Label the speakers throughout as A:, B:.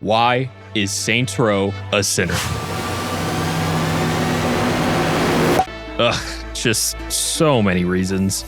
A: Why is Saints Row a sinner? Ugh, just so many reasons.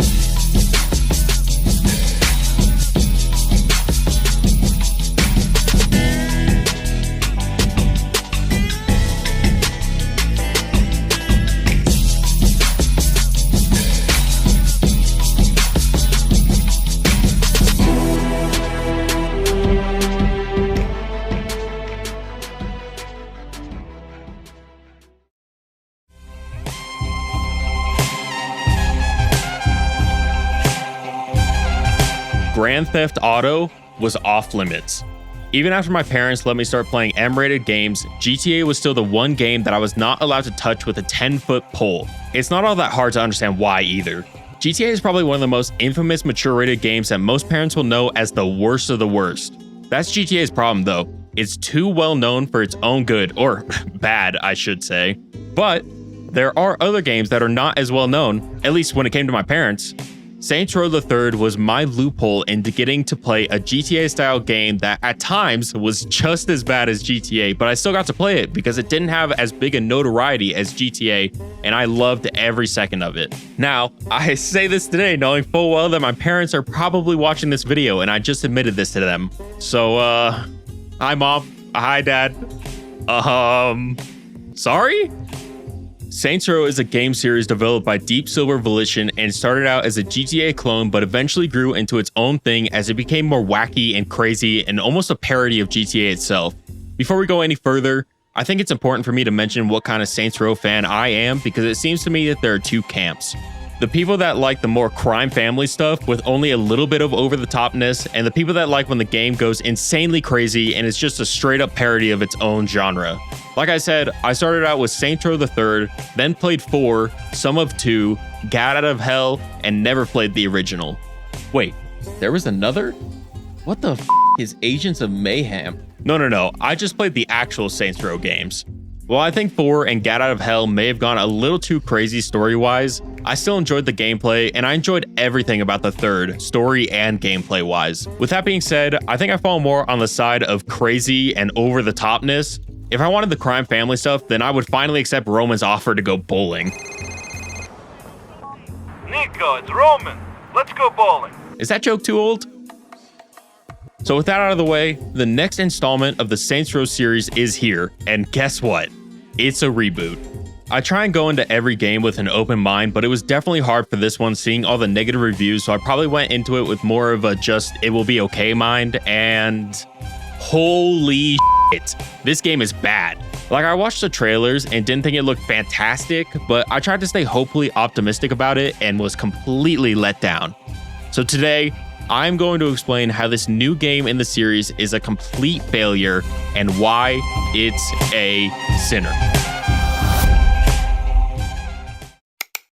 A: Grand Theft Auto was off limits. Even after my parents let me start playing M-rated games, GTA was still the one game that I was not allowed to touch with a 10-foot pole. It's not all that hard to understand why either. GTA is probably one of the most infamous mature-rated games that most parents will know as the worst of the worst. That's GTA's problem though. It's too well known for its own good, or bad, I should say. But there are other games that are not as well known, at least when it came to my parents. Saints Row the Third was my loophole into getting to play a GTA-style game that at times was just as bad as GTA, but I still got to play it because it didn't have as big a notoriety as GTA, and I loved every second of it. Now, I say this today knowing full well that my parents are probably watching this video, and I just admitted this to them. So, hi Mom, hi Dad. Sorry? Saints Row is a game series developed by Deep Silver Volition and started out as a GTA clone but eventually grew into its own thing as it became more wacky and crazy and almost a parody of GTA itself. Before we go any further, I think it's important for me to mention what kind of Saints Row fan I am because it seems to me that there are two camps. The people that like the more crime family stuff with only a little bit of over-the-topness, and the people that like when the game goes insanely crazy and it's just a straight-up parody of its own genre. Like I said, I started out with Saints Row the Third, then played 4, some of 2, got out of hell, and never played the original. Wait, there was another? What the f*** is Agents of Mayhem? No, I just played the actual Saints Row games. While I think 4 and Gat Out of Hell may have gone a little too crazy story-wise, I still enjoyed the gameplay and I enjoyed everything about the third, story and gameplay-wise. With that being said, I think I fall more on the side of crazy and over-the-topness. If I wanted the crime family stuff, then I would finally accept Roman's offer to go bowling.
B: Nico, it's Roman. Let's go bowling.
A: Is that joke too old? So with that out of the way, the next installment of the Saints Row series is here, and guess what? It's a reboot. I try and go into every game with an open mind, but it was definitely hard for this one seeing all the negative reviews, so I probably went into it with more of a just it will be okay mind, and holy shit, this game is bad. Like, I watched the trailers and didn't think it looked fantastic, but I tried to stay hopefully optimistic about it and was completely let down. So today, I'm going to explain how this new game in the series is a complete failure and why it's a sinner.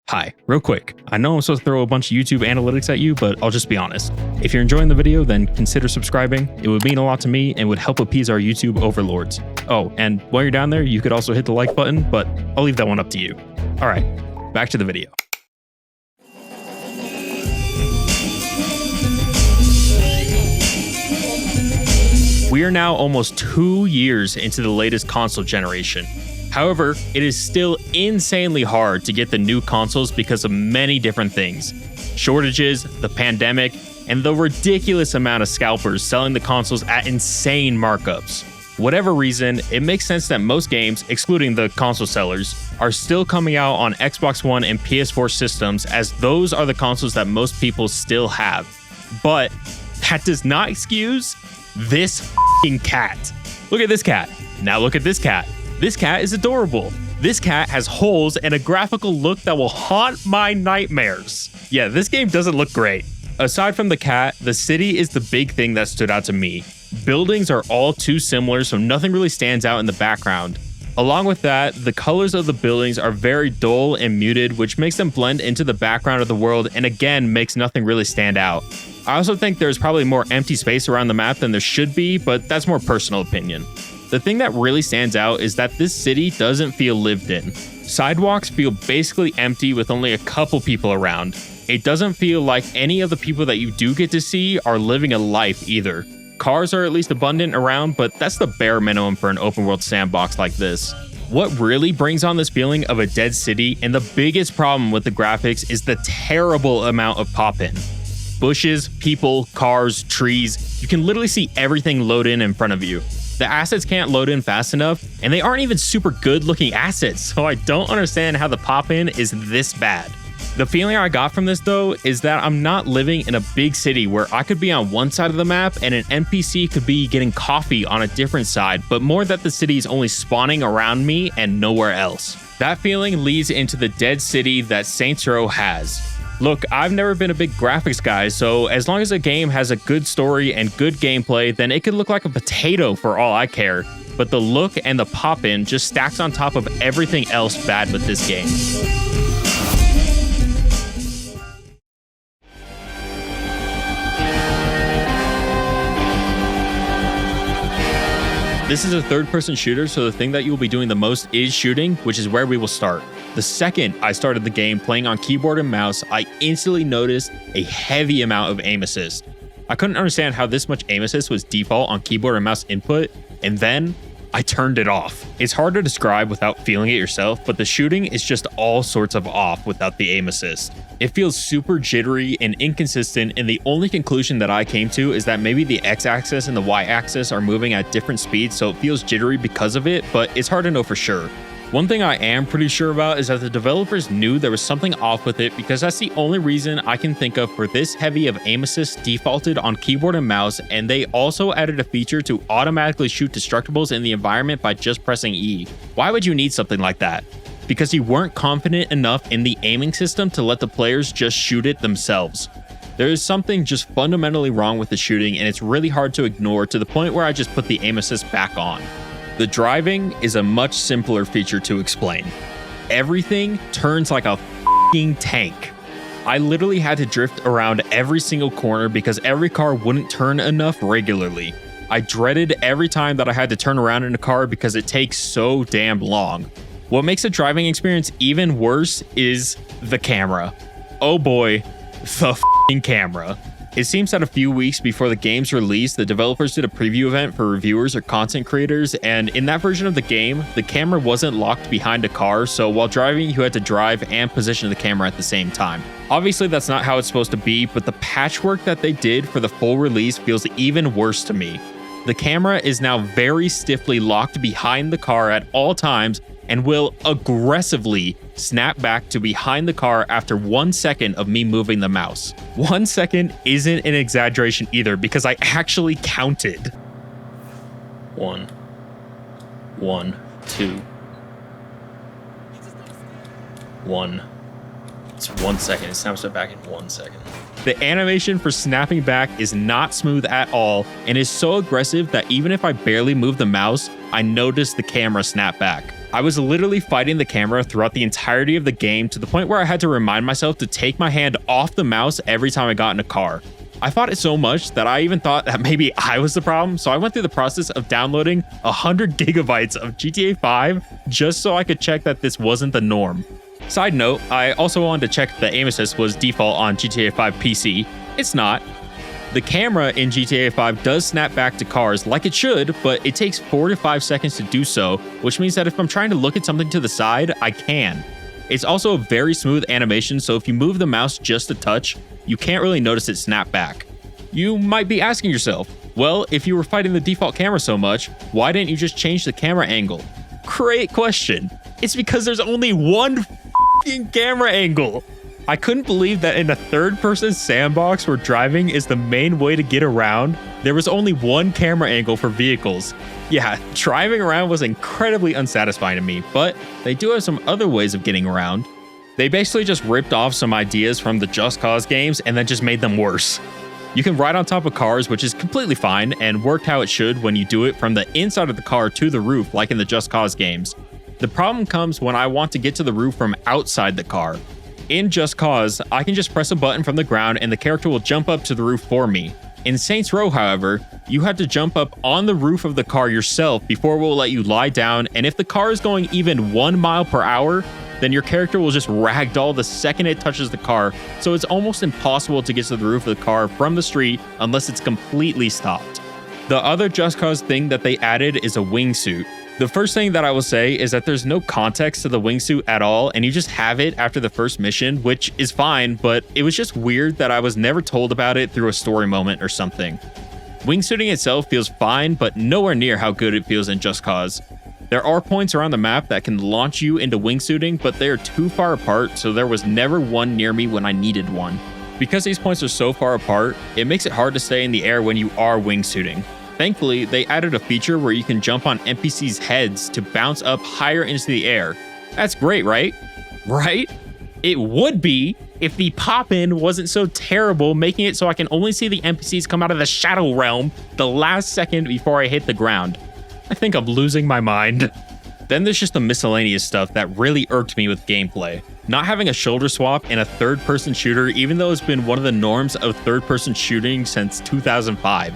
A: Hi, real quick. I know I'm supposed to throw a bunch of YouTube analytics at you, but I'll just be honest. If you're enjoying the video, then consider subscribing. It would mean a lot to me and would help appease our YouTube overlords. Oh, and while you're down there, you could also hit the like button, but I'll leave that one up to you. All right, back to the video. We are now almost 2 years into the latest console generation. However, it is still insanely hard to get the new consoles because of many different things. Shortages, the pandemic, and the ridiculous amount of scalpers selling the consoles at insane markups. Whatever reason, it makes sense that most games, excluding the console sellers, are still coming out on Xbox One and PS4 systems as those are the consoles that most people still have. But that does not excuse this f***ing cat. Look at this cat. Now look at this cat. This cat is adorable. This cat has holes and a graphical look that will haunt my nightmares. Yeah, this game doesn't look great. Aside from the cat, the city is the big thing that stood out to me. Buildings are all too similar, so nothing really stands out in the background. Along with that, the colors of the buildings are very dull and muted, which makes them blend into the background of the world and again makes nothing really stand out. I also think there's probably more empty space around the map than there should be, but that's more personal opinion. The thing that really stands out is that this city doesn't feel lived in. Sidewalks feel basically empty with only a couple people around. It doesn't feel like any of the people that you do get to see are living a life either. Cars are at least abundant around, but that's the bare minimum for an open world sandbox like this. What really brings on this feeling of a dead city, and the biggest problem with the graphics, is the terrible amount of pop-in. Bushes, people, cars, trees, you can literally see everything load in front of you. The assets can't load in fast enough, and they aren't even super good looking assets, so I don't understand how the pop-in is this bad. The feeling I got from this though is that I'm not living in a big city where I could be on one side of the map and an NPC could be getting coffee on a different side, but more that the city is only spawning around me and nowhere else. That feeling leads into the dead city that Saints Row has. Look, I've never been a big graphics guy, so as long as a game has a good story and good gameplay, then it could look like a potato for all I care. But the look and the pop-in just stacks on top of everything else bad with this game. This is a third-person shooter, so the thing that you will be doing the most is shooting, which is where we will start. The second I started the game playing on keyboard and mouse, I instantly noticed a heavy amount of aim assist. I couldn't understand how this much aim assist was default on keyboard and mouse input, and then I turned it off. It's hard to describe without feeling it yourself, but the shooting is just all sorts of off without the aim assist. It feels super jittery and inconsistent, and the only conclusion that I came to is that maybe the x-axis and the y-axis are moving at different speeds, so it feels jittery because of it, but it's hard to know for sure. One thing I am pretty sure about is that the developers knew there was something off with it, because that's the only reason I can think of for this heavy of aim assist defaulted on keyboard and mouse, and they also added a feature to automatically shoot destructibles in the environment by just pressing E. Why would you need something like that? Because you weren't confident enough in the aiming system to let the players just shoot it themselves. There is something just fundamentally wrong with the shooting, and it's really hard to ignore, to the point where I just put the aim assist back on. The driving is a much simpler feature to explain. Everything turns like a f***ing tank. I literally had to drift around every single corner because every car wouldn't turn enough regularly. I dreaded every time that I had to turn around in a car because it takes so damn long. What makes the driving experience even worse is the camera. Oh boy, the f***ing camera. It seems that a few weeks before the game's release, the developers did a preview event for reviewers or content creators, and in that version of the game, the camera wasn't locked behind a car, so while driving, you had to drive and position the camera at the same time. Obviously, that's not how it's supposed to be, but the patchwork that they did for the full release feels even worse to me. The camera is now very stiffly locked behind the car at all times, and will aggressively snap back to behind the car after 1 second of me moving the mouse. 1 second isn't an exaggeration either, because I actually counted. 1, 2, 1. It's 1 second. It snaps it back in 1 second. The animation for snapping back is not smooth at all, and is so aggressive that even if I barely move the mouse, I notice the camera snap back. I was literally fighting the camera throughout the entirety of the game, to the point where I had to remind myself to take my hand off the mouse every time I got in a car. I fought it so much that I even thought that maybe I was the problem, so I went through the process of downloading 100 gigabytes of GTA 5 just so I could check that this wasn't the norm. Side note, I also wanted to check if the aim assist was default on GTA 5 PC. It's not. The camera in GTA 5 does snap back to cars like it should, but it takes 4 to 5 seconds to do so, which means that if I'm trying to look at something to the side, I can. It's also a very smooth animation, so if you move the mouse just a touch, you can't really notice it snap back. You might be asking yourself, well, if you were fighting the default camera so much, why didn't you just change the camera angle? Great question. It's because there's only one f***ing camera angle. I couldn't believe that in a third-person sandbox where driving is the main way to get around, there was only one camera angle for vehicles. Yeah, driving around was incredibly unsatisfying to me, but they do have some other ways of getting around. They basically just ripped off some ideas from the Just Cause games and then just made them worse. You can ride on top of cars, which is completely fine and worked how it should when you do it from the inside of the car to the roof, like in the Just Cause games. The problem comes when I want to get to the roof from outside the car. In Just Cause, I can just press a button from the ground and the character will jump up to the roof for me. In Saints Row, however, you have to jump up on the roof of the car yourself before it will let you lie down, and if the car is going even 1 mile per hour, then your character will just ragdoll the second it touches the car, so it's almost impossible to get to the roof of the car from the street unless it's completely stopped. The other Just Cause thing that they added is a wingsuit. The first thing that I will say is that there's no context to the wingsuit at all, and you just have it after the first mission, which is fine, but it was just weird that I was never told about it through a story moment or something. Wingsuiting itself feels fine, but nowhere near how good it feels in Just Cause. There are points around the map that can launch you into wingsuiting, but they are too far apart, so there was never one near me when I needed one. Because these points are so far apart, it makes it hard to stay in the air when you are wingsuiting. Thankfully, they added a feature where you can jump on NPCs' heads to bounce up higher into the air. That's great, right? Right? It would be if the pop-in wasn't so terrible, making it so I can only see the NPCs come out of the shadow realm the last second before I hit the ground. I think I'm losing my mind. Then there's just the miscellaneous stuff that really irked me with gameplay. Not having a shoulder swap in a third-person shooter, even though it's been one of the norms of third-person shooting since 2005.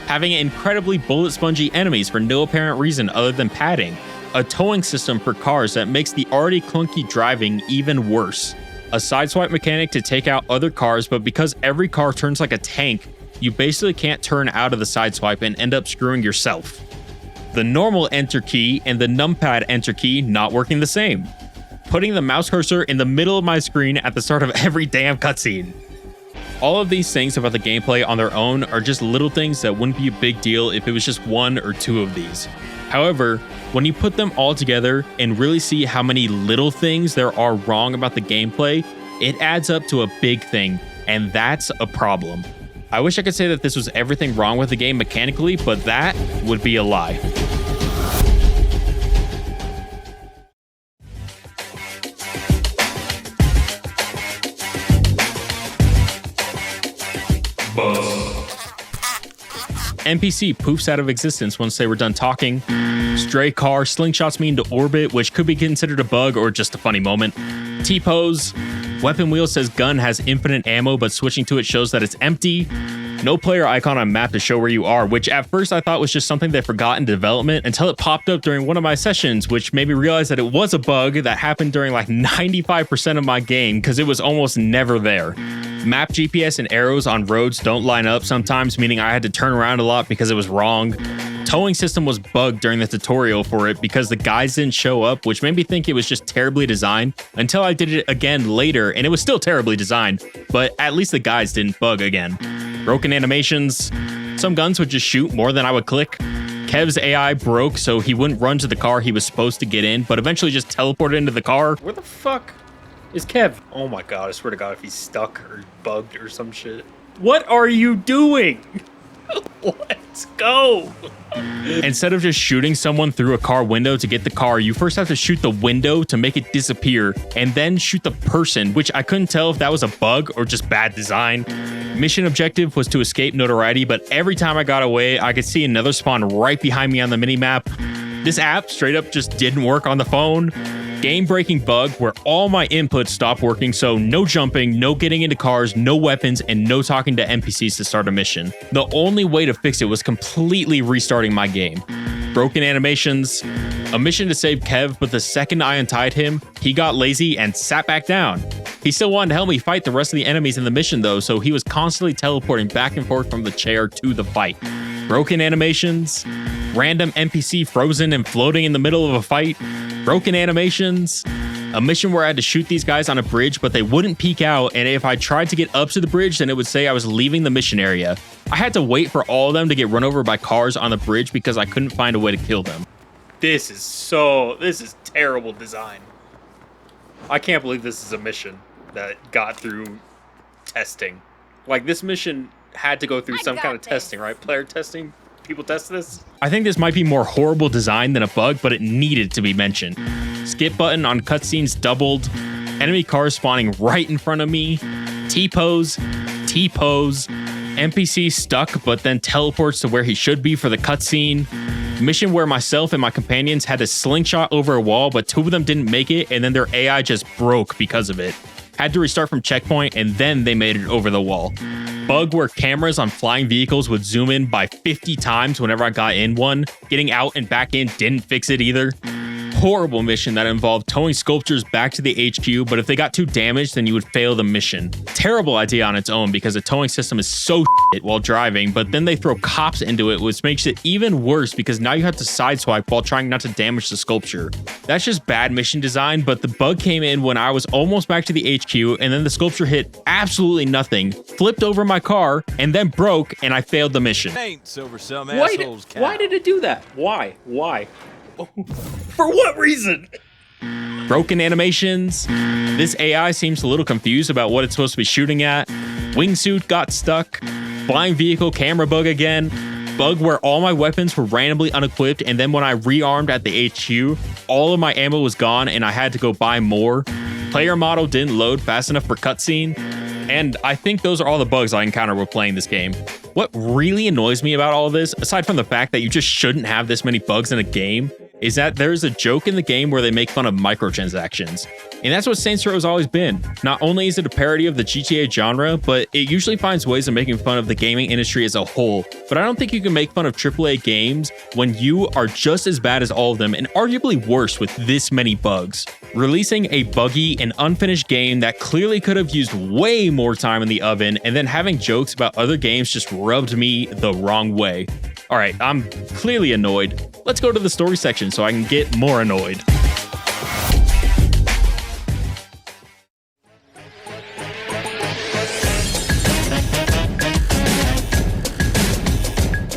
A: Having incredibly bullet-spongy enemies for no apparent reason other than padding. A towing system for cars that makes the already clunky driving even worse. A sideswipe mechanic to take out other cars, but because every car turns like a tank, you basically can't turn out of the sideswipe and end up screwing yourself. The normal enter key and the numpad enter key not working the same. Putting the mouse cursor in the middle of my screen at the start of every damn cutscene. All of these things about the gameplay on their own are just little things that wouldn't be a big deal if it was just one or two of these. However, when you put them all together and really see how many little things there are wrong about the gameplay, it adds up to a big thing, and that's a problem. I wish I could say that this was everything wrong with the game mechanically, but that would be a lie. NPC poofs out of existence once they were done talking. Stray car slingshots me into orbit, which could be considered a bug or just a funny moment. T-pose. Weapon wheel says gun has infinite ammo, but switching to it shows that it's empty. No player icon on map to show where you are, which at first I thought was just something they forgot in development until it popped up during one of my sessions, which made me realize that it was a bug that happened during like 95% of my game because it was almost never there. Map GPS and arrows on roads don't line up sometimes, meaning I had to turn around a lot because it was wrong. Towing system was bugged during the tutorial for it because the guys didn't show up, which made me think it was just terribly designed until I did it again later and it was still terribly designed, but at least the guys didn't bug again. Broken animations. Some guns would just shoot more than I would click. Kev's AI broke, so he wouldn't run to the car he was supposed to get in, but eventually just teleported into the car. Where the fuck is Kev? Oh my god, I swear to god if he's stuck or bugged or some shit. What are you doing? Let's go. Instead of just shooting someone through a car window to get the car, you first have to shoot the window to make it disappear, and then shoot the person, which I couldn't tell if that was a bug or just bad design. Mission objective was to escape notoriety, but every time I got away, I could see another spawn right behind me on the minimap. This app straight up just didn't work on the phone. Game-breaking bug where all my inputs stopped working, so no jumping, no getting into cars, no weapons, and no talking to NPCs to start a mission. The only way to fix it was completely restarting my game. Broken animations. A mission to save Kev, but the second I untied him, he got lazy and sat back down. He still wanted to help me fight the rest of the enemies in the mission though, so he was constantly teleporting back and forth from the chair to the fight. Broken animations. Random NPC frozen and floating in the middle of a fight. Broken animations. A mission where I had to shoot these guys on a bridge, but they wouldn't peek out, and if I tried to get up to the bridge, then it would say I was leaving the mission area. I had to wait for all of them to get run over by cars on the bridge because I couldn't find a way to kill them. This is terrible design. I can't believe this is a mission that got through testing. Like, this mission had to go through some kind of testing, right? Player testing? People test this? I think this might be more horrible design than a bug, but it needed to be mentioned. Skip button on cutscenes doubled. Enemy cars spawning right in front of me. T-pose. T-pose. NPC stuck, but then teleports to where he should be for the cutscene. Mission where myself and my companions had to slingshot over a wall, but two of them didn't make it, and then their AI just broke because of it. Had to restart from checkpoint, and then they made it over the wall. Bug where cameras on flying vehicles would zoom in by 50 times whenever I got in one. Getting out and back in didn't fix it either. horrible mission that involved towing sculptures back to the HQ, but if they got too damaged, then you would fail the mission. Terrible idea on its own because the towing system is so shit while driving, but then they throw cops into it, which makes it even worse because now you have to sideswipe while trying not to damage the sculpture. That's just bad mission design, but the bug came in when I was almost back to the HQ, and then the sculpture hit absolutely nothing, flipped over my car, and then broke, and I failed the mission.
C: Ain't over some assholes cow.
A: Why did it do that? Why? For what reason? Broken animations. This AI seems a little confused about what it's supposed to be shooting at. Wingsuit got stuck. Flying vehicle camera bug again. Bug where all my weapons were randomly unequipped, and then when I rearmed at the HQ, all of my ammo was gone and I had to go buy more. Player model didn't load fast enough for cutscene. And I think those are all the bugs I encountered while playing this game. What really annoys me about all of this, aside from the fact that you just shouldn't have this many bugs in a game, is that there's a joke in the game where they make fun of microtransactions. And that's what Saints Row has always been. Not only is it a parody of the GTA genre, but it usually finds ways of making fun of the gaming industry as a whole. But I don't think you can make fun of AAA games when you are just as bad as all of them and arguably worse with this many bugs. Releasing a buggy and unfinished game that clearly could have used way more time in the oven and then having jokes about other games just rubbed me the wrong way. Alright, I'm clearly annoyed. Let's go to the story section so I can get more annoyed.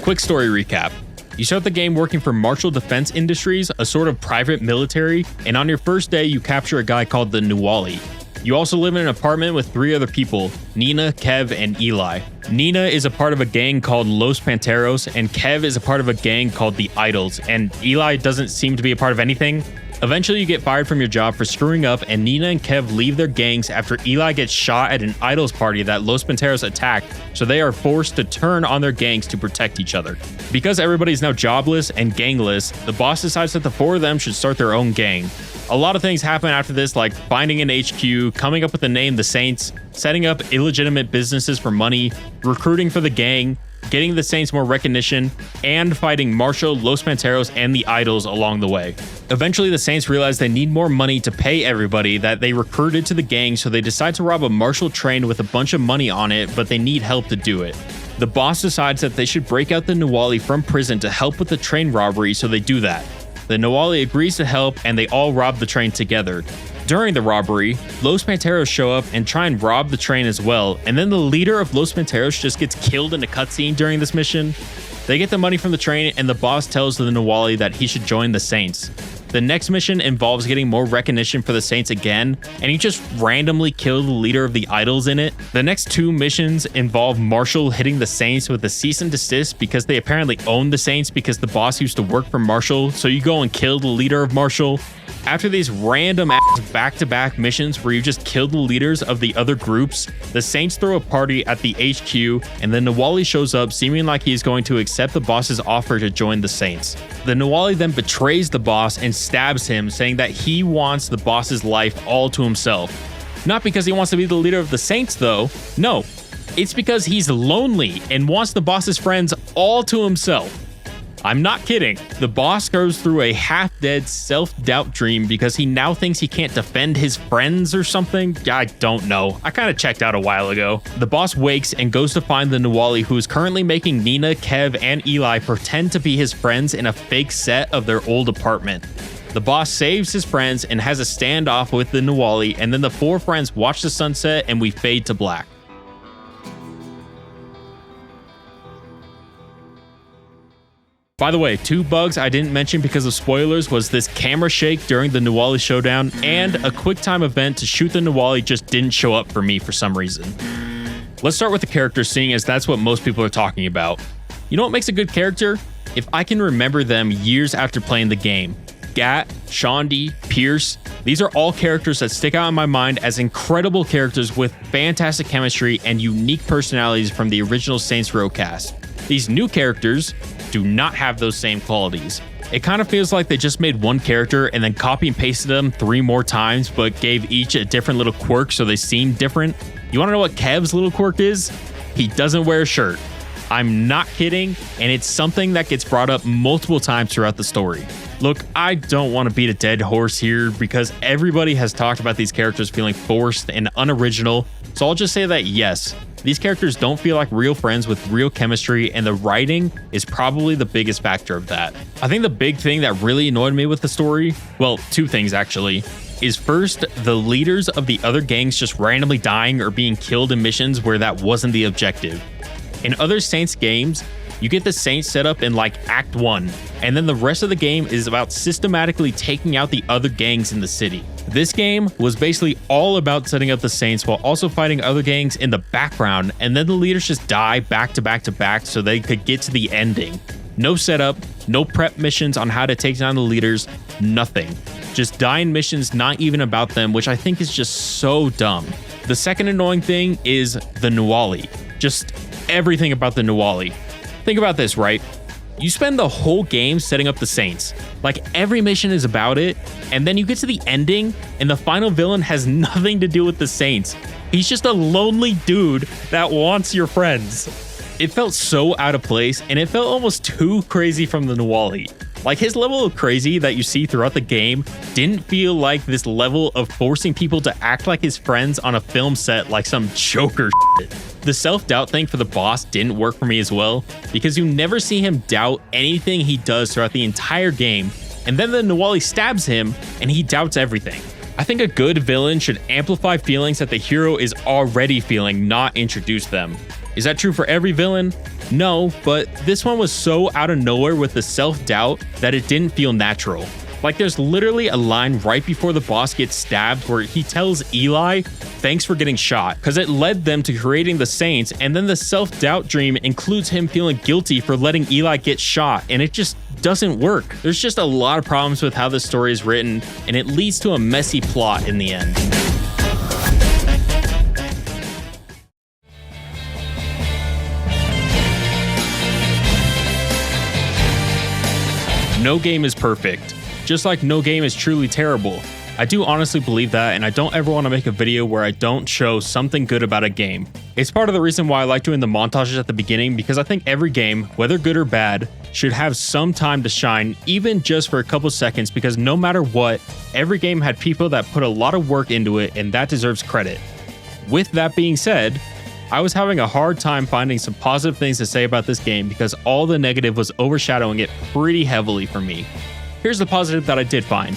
A: Quick story recap. You start the game working for Marshall Defense Industries, a sort of private military, and on your first day you capture a guy called the Nuwali. You also live in an apartment with 3 other people, Nina, Kev, and Eli. Nina is a part of a gang called Los Panteros, and Kev is a part of a gang called the Idols, and Eli doesn't seem to be a part of anything. Eventually you get fired from your job for screwing up, and Nina and Kev leave their gangs after Eli gets shot at an Idols party that Los Panteros attacked, so they are forced to turn on their gangs to protect each other. Because everybody's now jobless and gangless, the boss decides that the 4 of them should start their own gang. A lot of things happen after this, like finding an HQ, coming up with the name The Saints, setting up illegitimate businesses for money, recruiting for the gang, getting the Saints more recognition, and fighting Marshall, Los Panteros, and the Idols along the way. Eventually, the Saints realize they need more money to pay everybody that they recruited to the gang, so they decide to rob a Marshall train with a bunch of money on it, but they need help to do it. The boss decides that they should break out the Nuwali from prison to help with the train robbery, so they do that. The Nuwali agrees to help, and they all rob the train together. During the robbery, Los Panteros show up and try and rob the train as well, and then the leader of Los Panteros just gets killed in a cutscene during this mission. They get the money from the train, and the boss tells the Nuwali that he should join the Saints. The next mission involves getting more recognition for the Saints again, and you just randomly kill the leader of the Idols in it. The next 2 missions involve Marshall hitting the Saints with a cease and desist because they apparently own the Saints because the boss used to work for Marshall, so you go and kill the leader of Marshall. After these random back-to-back missions where you just kill the leaders of the other groups, the Saints throw a party at the HQ, and the Nuwali shows up seeming like he's going to accept the boss's offer to join the Saints. The Nuwali then betrays the boss and stabs him, saying that he wants the boss's life all to himself. Not because he wants to be the leader of the Saints though, no, it's because he's lonely and wants the boss's friends all to himself. I'm not kidding. The boss goes through a half-dead self-doubt dream because he now thinks he can't defend his friends or something. I don't know. I kind of checked out a while ago. The boss wakes and goes to find the Nuwali, who is currently making Nina, Kev, and Eli pretend to be his friends in a fake set of their old apartment. The boss saves his friends and has a standoff with the Nuwali, and then the 4 friends watch the sunset and we fade to black. By the way, 2 bugs I didn't mention because of spoilers was this camera shake during the Nuwali showdown, and a quick time event to shoot the Nuwali just didn't show up for me for some reason. Let's start with the characters, seeing as that's what most people are talking about. You know what makes a good character? If I can remember them years after playing the game. Gat, Shondi, Pierce, these are all characters that stick out in my mind as incredible characters with fantastic chemistry and unique personalities from the original Saints Row cast. These new characters do not have those same qualities. It kind of feels like they just made one character and then copy and pasted them 3 more times, but gave each a different little quirk so they seem different. You want to know what Kev's little quirk is? He doesn't wear a shirt. I'm not kidding, and it's something that gets brought up multiple times throughout the story. Look, I don't want to beat a dead horse here because everybody has talked about these characters feeling forced and unoriginal, so I'll just say that yes, these characters don't feel like real friends with real chemistry, and the writing is probably the biggest factor of that. I think the big thing that really annoyed me with the story, well, two things actually, is first, the leaders of the other gangs just randomly dying or being killed in missions where that wasn't the objective. In other Saints games, you get the Saints set up in like Act 1, and then the rest of the game is about systematically taking out the other gangs in the city. This game was basically all about setting up the Saints while also fighting other gangs in the background, and then the leaders just die back to back to back so they could get to the ending. No setup, no prep missions on how to take down the leaders, nothing. Just dying missions not even about them, which I think is just so dumb. The second annoying thing is the Nuwali. Just everything about the Nuwali. Think about this, right? You spend the whole game setting up the Saints. Like every mission is about it, and then you get to the ending, and the final villain has nothing to do with the Saints. He's just a lonely dude that wants your friends. It felt so out of place, and it felt almost too crazy from the Nuwali. Like his level of crazy that you see throughout the game didn't feel like this level of forcing people to act like his friends on a film set like some Joker shit. The self-doubt thing for the boss didn't work for me as well, because you never see him doubt anything he does throughout the entire game, and then the Nuwali stabs him and he doubts everything. I think a good villain should amplify feelings that the hero is already feeling, not introduce them. Is that true for every villain? No, but this one was so out of nowhere with the self-doubt that it didn't feel natural. Like there's literally a line right before the boss gets stabbed where he tells Eli, thanks for getting shot, because it led them to creating the Saints, and then the self-doubt dream includes him feeling guilty for letting Eli get shot, and it just doesn't work. There's just a lot of problems with how this story is written, and it leads to a messy plot in the end. No game is perfect, just like no game is truly terrible. I do honestly believe that, and I don't ever want to make a video where I don't show something good about a game. It's part of the reason why I like doing the montages at the beginning, because I think every game, whether good or bad, should have some time to shine, even just for a couple seconds, because no matter what, every game had people that put a lot of work into it, and that deserves credit. With that being said, I was having a hard time finding some positive things to say about this game because all the negative was overshadowing it pretty heavily for me. Here's the positive that I did find.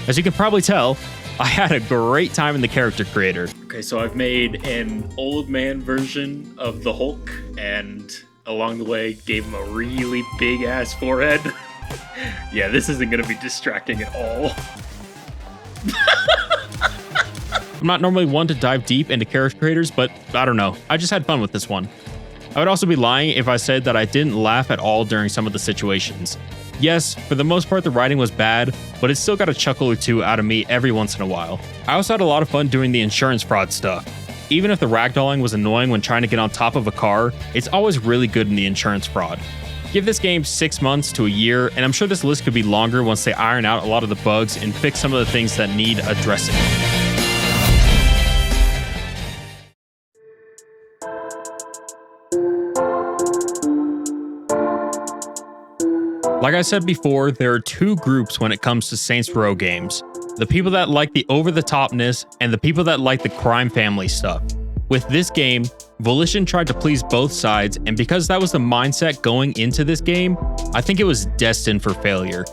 A: As you can probably tell, I had a great time in the character creator. Okay, so I've made an old man version of the Hulk, and along the way gave him a really big ass forehead. Yeah, this isn't gonna be distracting at all. I'm not normally one to dive deep into character creators, but I don't know. I just had fun with this one. I would also be lying if I said that I didn't laugh at all during some of the situations. Yes, for the most part the writing was bad, but it still got a chuckle or two out of me every once in a while. I also had a lot of fun doing the insurance fraud stuff. Even if the ragdolling was annoying when trying to get on top of a car, it's always really good in the insurance fraud. Give this game 6 months to a year, and I'm sure this list could be longer once they iron out a lot of the bugs and fix some of the things that need addressing. Like I said before, there are two groups when it comes to Saints Row games. The people that like the over-the-topness and the people that like the crime family stuff. With this game, Volition tried to please both sides, and because that was the mindset going into this game, I think it was destined for failure.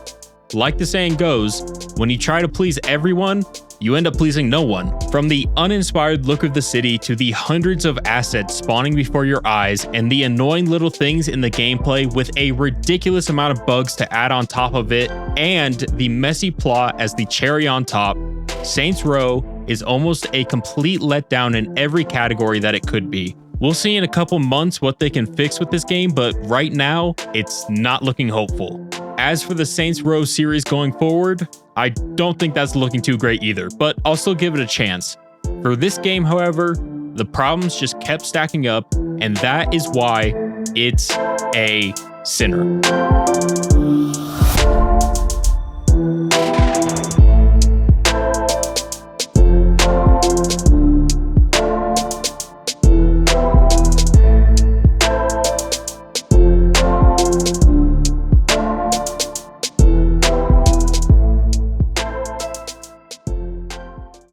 A: Like the saying goes, when you try to please everyone, you end up pleasing no one. From the uninspired look of the city to the hundreds of assets spawning before your eyes and the annoying little things in the gameplay with a ridiculous amount of bugs to add on top of it, and the messy plot as the cherry on top, Saints Row is almost a complete letdown in every category that it could be. We'll see in a couple months what they can fix with this game, but right now, it's not looking hopeful. As for the Saints Row series going forward, I don't think that's looking too great either, but I'll still give it a chance. For this game, however, the problems just kept stacking up, and that is why it's a sinner.